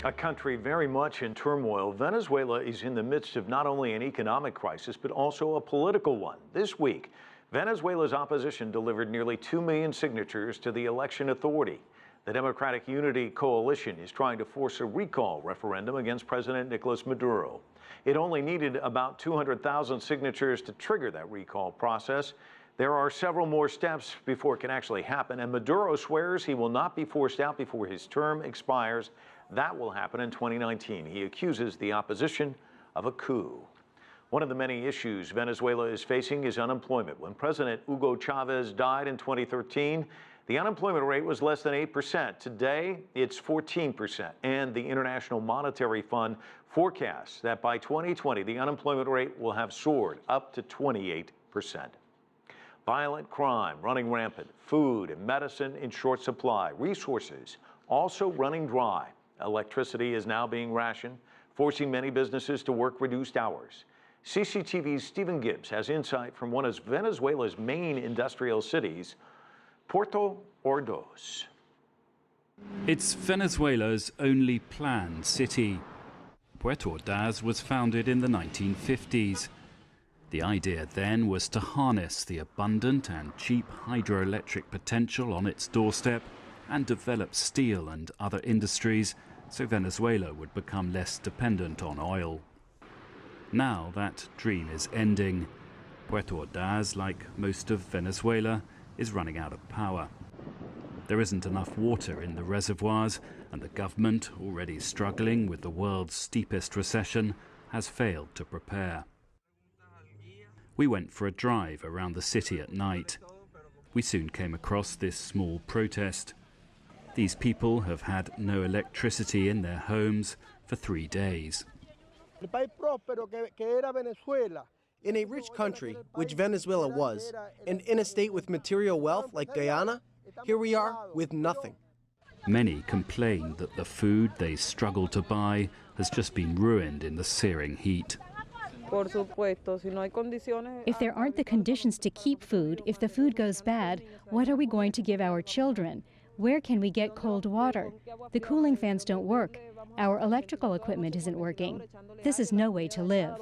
A country very much in turmoil, Venezuela is in the midst of not only an economic crisis, but also a political one. This week, Venezuela's opposition delivered nearly 2 million signatures to the election authority. The Democratic Unity Coalition is trying to force a recall referendum against President Nicolas Maduro. It only needed about 200,000 signatures to trigger that recall process. There are several more steps before it can actually happen, and Maduro swears he will not be forced out before his term expires. That will happen in 2019. He accuses the opposition of a coup. One of the many issues Venezuela is facing is unemployment. When President Hugo Chavez died in 2013, the unemployment rate was less than 8%. Today, it's 14%. And the International Monetary Fund forecasts that by 2020, the unemployment rate will have soared up to 28%. Violent crime running rampant, food and medicine in short supply, resources also running dry. Electricity is now being rationed, forcing many businesses to work reduced hours. CCTV's Stephen Gibbs has insight from one of Venezuela's main industrial cities, Puerto Ordaz. It's Venezuela's only planned city. Puerto Ordaz was founded in the 1950s. The idea then was to harness the abundant and cheap hydroelectric potential on its doorstep and develop steel and other industries so Venezuela would become less dependent on oil. Now that dream is ending. Puerto Ordaz, like most of Venezuela, is running out of power. There isn't enough water in the reservoirs, and the government, already struggling with the world's steepest recession, has failed to prepare. We went for a drive around the city at night. We soon came across this small protest. These people have had no electricity in their homes for 3 days. In a rich country, which Venezuela was, and in a state with material wealth like Guyana, here we are with nothing. Many complain that the food they struggle to buy has just been ruined in the searing heat. If there aren't the conditions to keep food, if the food goes bad, what are we going to give our children? Where can we get cold water? The cooling fans don't work. Our electrical equipment isn't working. This is no way to live.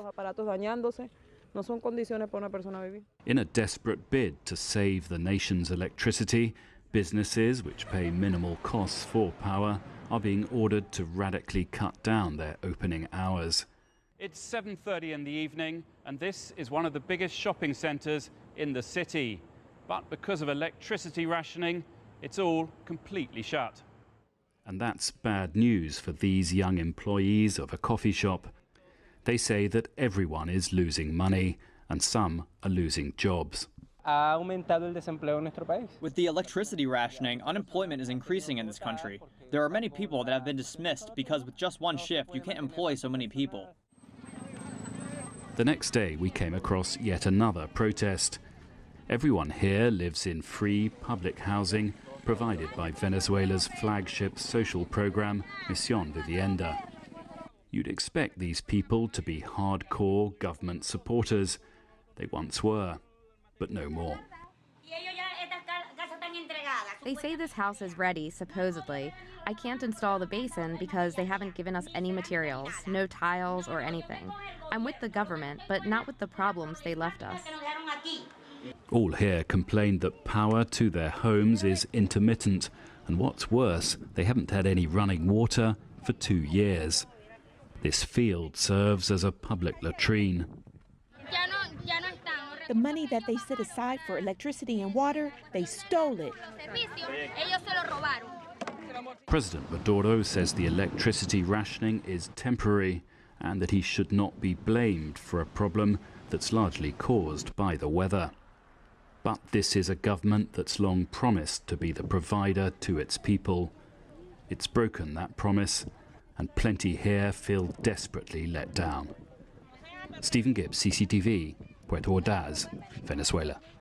In a desperate bid to save the nation's electricity, businesses which pay minimal costs for power are being ordered to radically cut down their opening hours. It's 7:30 in the evening, and this is one of the biggest shopping centres in the city. But because of electricity rationing, it's all completely shut. And that's bad news for these young employees of a coffee shop. They say that everyone is losing money, and some are losing jobs. With the electricity rationing, unemployment is increasing in this country. There are many people that have been dismissed because with just one shift, you can't employ so many people. The next day, we came across yet another protest. Everyone here lives in free public housing provided by Venezuela's flagship social program, Misión Vivienda. You'd expect these people to be hardcore government supporters. They once were, but no more. They say this house is ready, supposedly. I can't install the basin because they haven't given us any materials, no tiles or anything. I'm with the government, but not with the problems they left us. All here complained that power to their homes is intermittent, and what's worse, they haven't had any running water for 2 years. This field serves as a public latrine. The money that they set aside for electricity and water, they stole it. President Maduro says the electricity rationing is temporary and that he should not be blamed for a problem that's largely caused by the weather. But this is a government that's long promised to be the provider to its people. It's broken that promise, and plenty here feel desperately let down. Stephen Gibbs, CCTV, Puerto Ordaz, Venezuela.